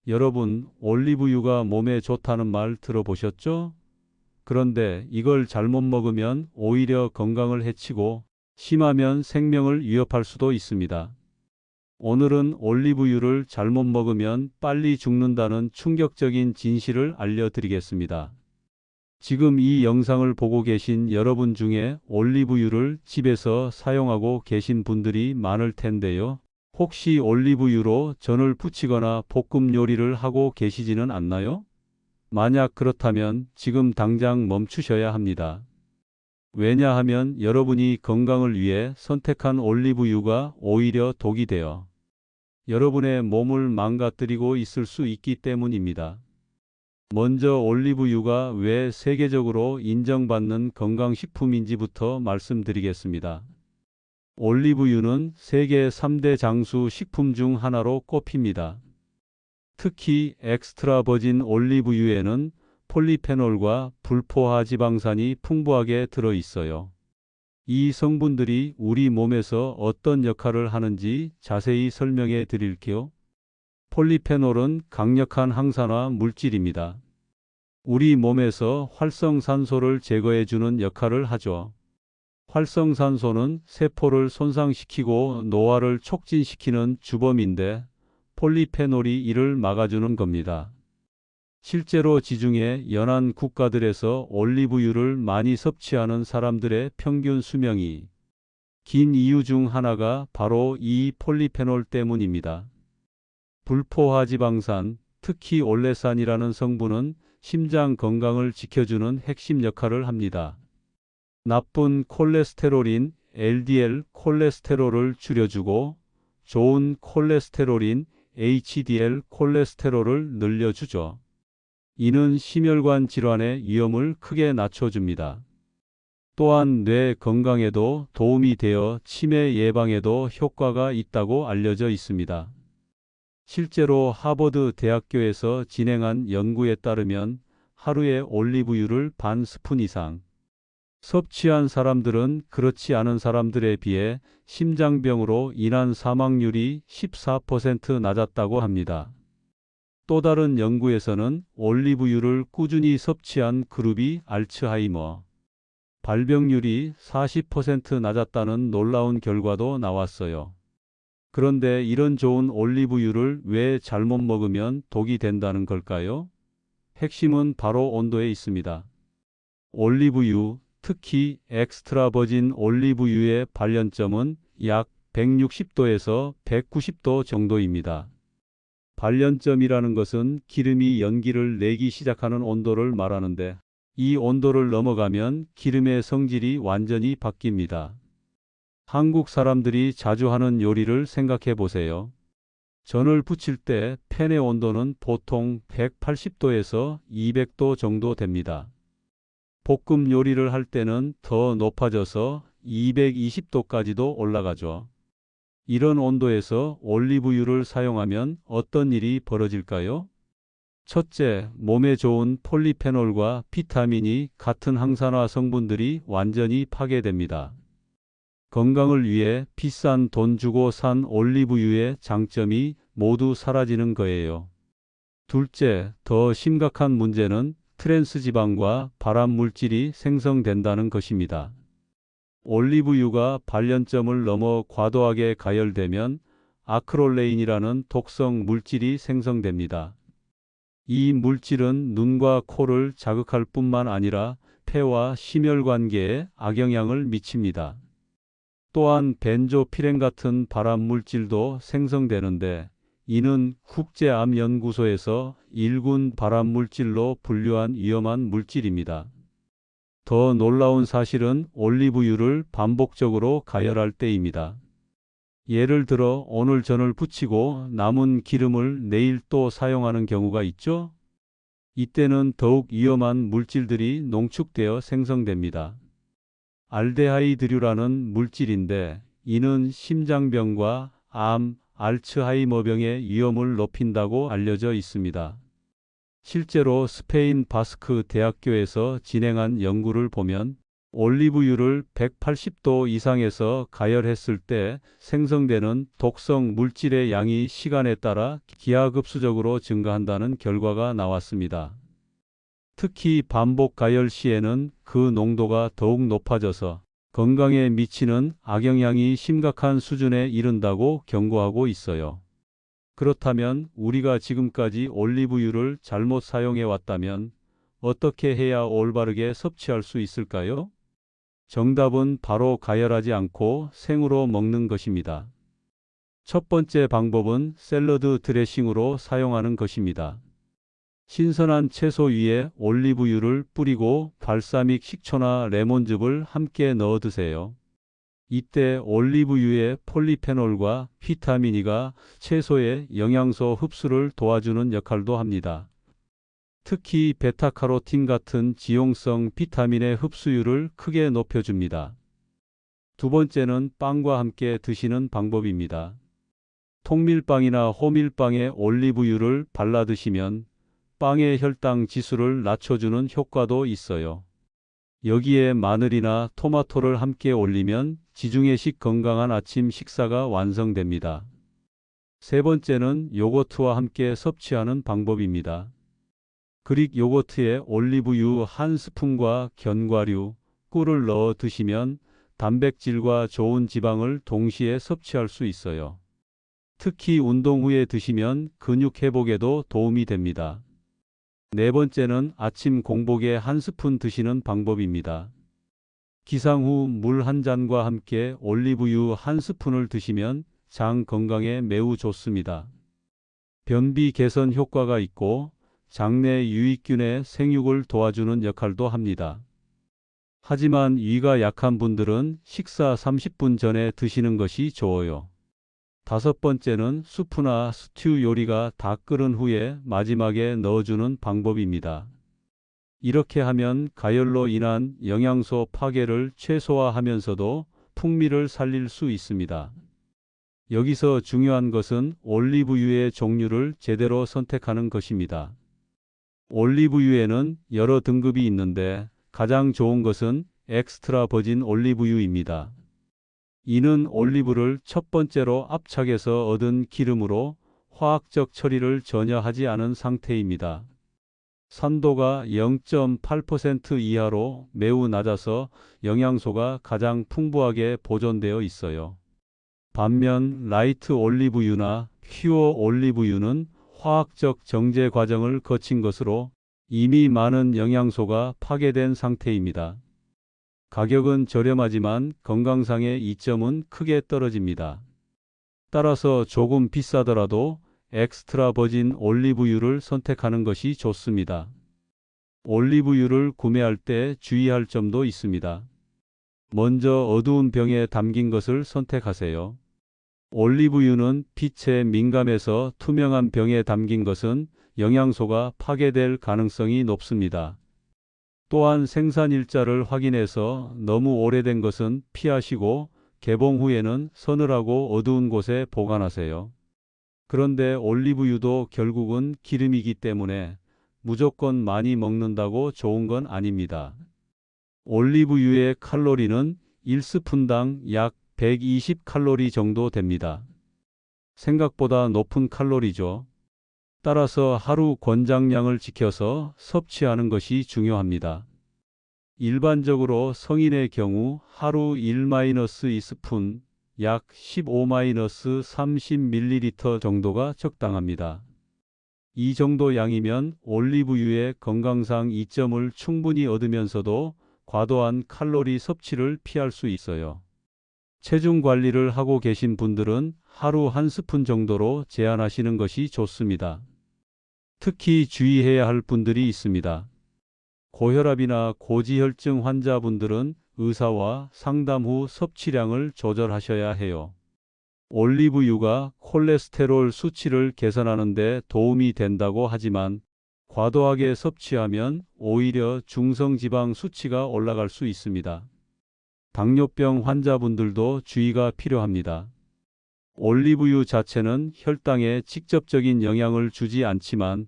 여러분, 올리브유가 몸에 좋다는 말 들어보셨죠? 그런데 이걸 잘못 먹으면 오히려 건강을 해치고 심하면 생명을 위협할 수도 있습니다. 오늘은 올리브유를 잘못 먹으면 빨리 죽는다는 충격적인 진실을 알려드리겠습니다. 지금 이 영상을 보고 계신 여러분 중에 올리브유를 집에서 사용하고 계신 분들이 많을 텐데요. 혹시 올리브유로 전을 부치거나 볶음 요리를 하고 계시지는 않나요? 만약 그렇다면 지금 당장 멈추셔야 합니다. 왜냐하면 여러분이 건강을 위해 선택한 올리브유가 오히려 독이 되어 여러분의 몸을 망가뜨리고 있을 수 있기 때문입니다. 먼저 올리브유가 왜 세계적으로 인정받는 건강식품인지부터 말씀드리겠습니다. 올리브유는 세계 3대 장수 식품 중 하나로 꼽힙니다. 특히 엑스트라 버진 올리브유에는 폴리페놀과 불포화 지방산이 풍부하게 들어 있어요. 이 성분들이 우리 몸에서 어떤 역할을 하는지 자세히 설명해 드릴게요. 폴리페놀은 강력한 항산화 물질입니다. 우리 몸에서 활성산소를 제거해 주는 역할을 하죠. 활성산소는 세포를 손상시키고 노화를 촉진시키는 주범인데 폴리페놀이 이를 막아주는 겁니다. 실제로 지중해 연안 국가들에서 올리브유를 많이 섭취하는 사람들의 평균 수명이 긴 이유 중 하나가 바로 이 폴리페놀 때문입니다. 불포화지방산, 특히 올레산이라는 성분은 심장 건강을 지켜주는 핵심 역할을 합니다. 나쁜 콜레스테롤인 LDL 콜레스테롤을 줄여주고 좋은 콜레스테롤인 HDL 콜레스테롤을 늘려주죠. 이는 심혈관 질환의 위험을 크게 낮춰줍니다. 또한 뇌 건강에도 도움이 되어 치매 예방에도 효과가 있다고 알려져 있습니다. 실제로 하버드 대학교에서 진행한 연구에 따르면 하루에 올리브유를 반 스푼 이상 섭취한 사람들은 그렇지 않은 사람들에 비해 심장병으로 인한 사망률이 14% 낮았다고 합니다. 또 다른 연구에서는 올리브유를 꾸준히 섭취한 그룹이 알츠하이머 발병률이 40% 낮았다는 놀라운 결과도 나왔어요. 그런데 이런 좋은 올리브유를 왜 잘못 먹으면 독이 된다는 걸까요? 핵심은 바로 온도에 있습니다. 올리브유, 특히 엑스트라 버진 올리브유의 발연점은 약 160도에서 190도 정도입니다. 발연점이라는 것은 기름이 연기를 내기 시작하는 온도를 말하는데 이 온도를 넘어가면 기름의 성질이 완전히 바뀝니다. 한국 사람들이 자주 하는 요리를 생각해 보세요. 전을 부칠 때 팬의 온도는 보통 180도에서 200도 정도 됩니다. 볶음 요리를 할 때는 더 높아져서 220도까지도 올라가죠. 이런 온도에서 올리브유를 사용하면 어떤 일이 벌어질까요? 첫째, 몸에 좋은 폴리페놀과 비타민이 같은 항산화 성분들이 완전히 파괴됩니다. 건강을 위해 비싼 돈 주고 산 올리브유의 장점이 모두 사라지는 거예요. 둘째, 더 심각한 문제는 트랜스 지방과 발암 물질이 생성된다는 것입니다. 올리브유가 발연점을 넘어 과도하게 가열되면 아크롤레인이라는 독성 물질이 생성됩니다. 이 물질은 눈과 코를 자극할 뿐만 아니라 폐와 심혈관계에 악영향을 미칩니다. 또한 벤조피렌 같은 발암 물질도 생성되는데 이는 국제암연구소에서 1군 발암 물질로 분류한 위험한 물질입니다. 더 놀라운 사실은 올리브유를 반복적으로 가열할 때입니다. 예를 들어 오늘 전을 부치고 남은 기름을 내일 또 사용하는 경우가 있죠? 이때는 더욱 위험한 물질들이 농축되어 생성됩니다. 알데하이드류라는 물질인데 이는 심장병과 암, 알츠하이머병의 위험을 높인다고 알려져 있습니다. 실제로 스페인 바스크 대학교에서 진행한 연구를 보면 올리브유를 180도 이상에서 가열했을 때 생성되는 독성 물질의 양이 시간에 따라 기하급수적으로 증가한다는 결과가 나왔습니다. 특히 반복 가열 시에는 그 농도가 더욱 높아져서 건강에 미치는 악영향이 심각한 수준에 이른다고 경고하고 있어요. 그렇다면 우리가 지금까지 올리브유를 잘못 사용해 왔다면 어떻게 해야 올바르게 섭취할 수 있을까요? 정답은 바로 가열하지 않고 생으로 먹는 것입니다. 첫 번째 방법은 샐러드 드레싱으로 사용하는 것입니다. 신선한 채소 위에 올리브유를 뿌리고 발사믹 식초나 레몬즙을 함께 넣어 드세요. 이때 올리브유의 폴리페놀과 비타민 E가 채소의 영양소 흡수를 도와주는 역할도 합니다. 특히 베타카로틴 같은 지용성 비타민의 흡수율을 크게 높여줍니다. 두 번째는 빵과 함께 드시는 방법입니다. 통밀빵이나 호밀빵에 올리브유를 발라 드시면 빵의 혈당 지수를 낮춰주는 효과도 있어요. 여기에 마늘이나 토마토를 함께 올리면 지중해식 건강한 아침 식사가 완성됩니다. 세 번째는 요거트와 함께 섭취하는 방법입니다. 그릭 요거트에 올리브유 한 스푼과 견과류, 꿀을 넣어 드시면 단백질과 좋은 지방을 동시에 섭취할 수 있어요. 특히 운동 후에 드시면 근육 회복에도 도움이 됩니다. 네 번째는 아침 공복에 한 스푼 드시는 방법입니다. 기상 후 물 한 잔과 함께 올리브유 한 스푼을 드시면 장 건강에 매우 좋습니다. 변비 개선 효과가 있고 장내 유익균의 생육을 도와주는 역할도 합니다. 하지만 위가 약한 분들은 식사 30분 전에 드시는 것이 좋아요. 다섯 번째는 수프나 스튜 요리가 다 끓은 후에 마지막에 넣어주는 방법입니다. 이렇게 하면 가열로 인한 영양소 파괴를 최소화하면서도 풍미를 살릴 수 있습니다. 여기서 중요한 것은 올리브유의 종류를 제대로 선택하는 것입니다. 올리브유에는 여러 등급이 있는데 가장 좋은 것은 엑스트라 버진 올리브유입니다. 이는 올리브를 첫 번째로 압착해서 얻은 기름으로 화학적 처리를 전혀 하지 않은 상태입니다. 산도가 0.8% 이하로 매우 낮아서 영양소가 가장 풍부하게 보존되어 있어요. 반면 라이트 올리브유나 퓨어 올리브유는 화학적 정제 과정을 거친 것으로 이미 많은 영양소가 파괴된 상태입니다. 가격은 저렴하지만 건강상의 이점은 크게 떨어집니다. 따라서 조금 비싸더라도 엑스트라 버진 올리브유를 선택하는 것이 좋습니다. 올리브유를 구매할 때 주의할 점도 있습니다. 먼저 어두운 병에 담긴 것을 선택하세요. 올리브유는 빛에 민감해서 투명한 병에 담긴 것은 영양소가 파괴될 가능성이 높습니다. 또한 생산일자를 확인해서 너무 오래된 것은 피하시고 개봉 후에는 서늘하고 어두운 곳에 보관하세요. 그런데 올리브유도 결국은 기름이기 때문에 무조건 많이 먹는다고 좋은 건 아닙니다. 올리브유의 칼로리는 1스푼당 약 120칼로리 정도 됩니다. 생각보다 높은 칼로리죠. 따라서 하루 권장량을 지켜서 섭취하는 것이 중요합니다. 일반적으로 성인의 경우 하루 1-2스푼, 약 15-30ml 정도가 적당합니다. 이 정도 양이면 올리브유의 건강상 이점을 충분히 얻으면서도 과도한 칼로리 섭취를 피할 수 있어요. 체중 관리를 하고 계신 분들은 하루 한 스푼 정도로 제한하시는 것이 좋습니다. 특히 주의해야 할 분들이 있습니다. 고혈압이나 고지혈증 환자분들은 의사와 상담 후 섭취량을 조절하셔야 해요. 올리브유가 콜레스테롤 수치를 개선하는 데 도움이 된다고 하지만 과도하게 섭취하면 오히려 중성지방 수치가 올라갈 수 있습니다. 당뇨병 환자분들도 주의가 필요합니다. 올리브유 자체는 혈당에 직접적인 영향을 주지 않지만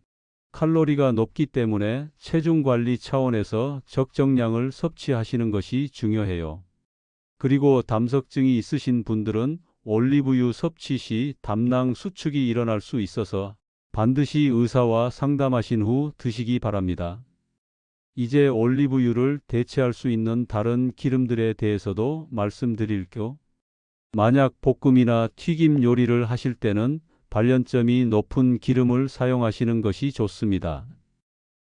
칼로리가 높기 때문에 체중 관리 차원에서 적정량을 섭취하시는 것이 중요해요. 그리고 담석증이 있으신 분들은 올리브유 섭취 시 담낭 수축이 일어날 수 있어서 반드시 의사와 상담하신 후 드시기 바랍니다. 이제 올리브유를 대체할 수 있는 다른 기름들에 대해서도 말씀드릴게요. 만약 볶음이나 튀김 요리를 하실 때는 발연점이 높은 기름을 사용하시는 것이 좋습니다.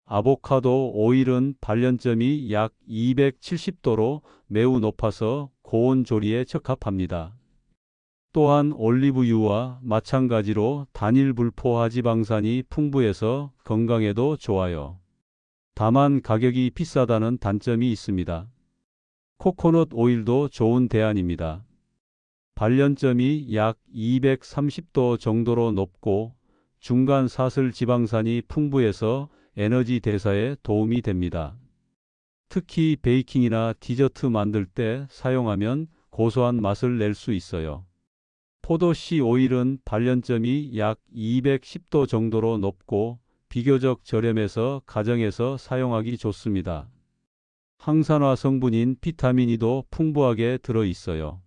아보카도 오일은 발연점이 약 270도로 매우 높아서 고온 조리에 적합합니다. 또한 올리브유와 마찬가지로 단일 불포화 지방산이 풍부해서 건강에도 좋아요. 다만 가격이 비싸다는 단점이 있습니다. 코코넛 오일도 좋은 대안입니다. 발연점이 약 230도 정도로 높고 중간 사슬 지방산이 풍부해서 에너지 대사에 도움이 됩니다. 특히 베이킹이나 디저트 만들 때 사용하면 고소한 맛을 낼 수 있어요. 포도씨 오일은 발연점이 약 210도 정도로 높고 비교적 저렴해서 가정에서 사용하기 좋습니다. 항산화 성분인 비타민 E도 풍부하게 들어 있어요.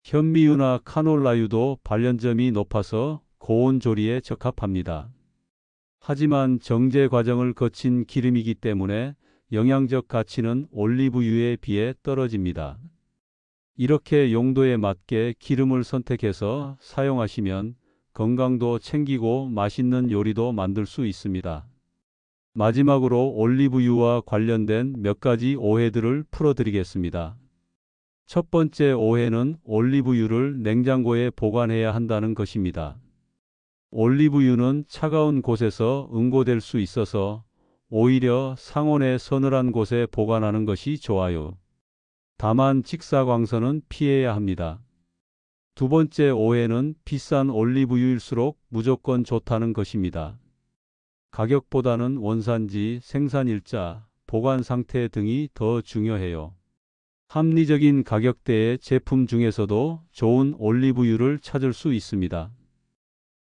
현미유나 카놀라유도 발연점이 높아서 고온 조리에 적합합니다. 하지만 정제 과정을 거친 기름이기 때문에 영양적 가치는 올리브유에 비해 떨어집니다. 이렇게 용도에 맞게 기름을 선택해서 사용하시면 건강도 챙기고 맛있는 요리도 만들 수 있습니다. 마지막으로 올리브유와 관련된 몇 가지 오해들을 풀어드리겠습니다. 첫 번째 오해는 올리브유를 냉장고에 보관해야 한다는 것입니다. 올리브유는 차가운 곳에서 응고될 수 있어서 오히려 상온의 서늘한 곳에 보관하는 것이 좋아요. 다만 직사광선은 피해야 합니다. 두 번째 오해는 비싼 올리브유일수록 무조건 좋다는 것입니다. 가격보다는 원산지, 생산일자, 보관 상태 등이 더 중요해요. 합리적인 가격대의 제품 중에서도 좋은 올리브유를 찾을 수 있습니다.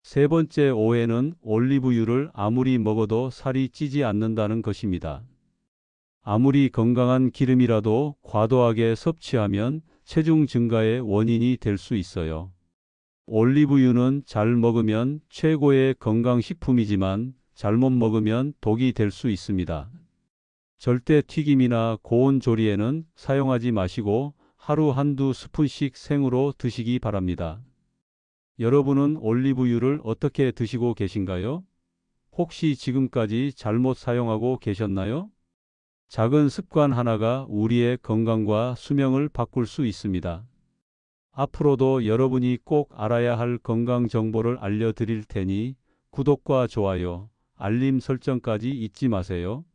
세 번째 오해는 올리브유를 아무리 먹어도 살이 찌지 않는다는 것입니다. 아무리 건강한 기름이라도 과도하게 섭취하면 체중 증가의 원인이 될 수 있어요. 올리브유는 잘 먹으면 최고의 건강식품이지만 잘못 먹으면 독이 될 수 있습니다. 절대 튀김이나 고온 조리에는 사용하지 마시고 하루 한두 스푼씩 생으로 드시기 바랍니다. 여러분은 올리브유를 어떻게 드시고 계신가요? 혹시 지금까지 잘못 사용하고 계셨나요? 작은 습관 하나가 우리의 건강과 수명을 바꿀 수 있습니다. 앞으로도 여러분이 꼭 알아야 할 건강 정보를 알려드릴 테니 구독과 좋아요, 알림 설정까지 잊지 마세요.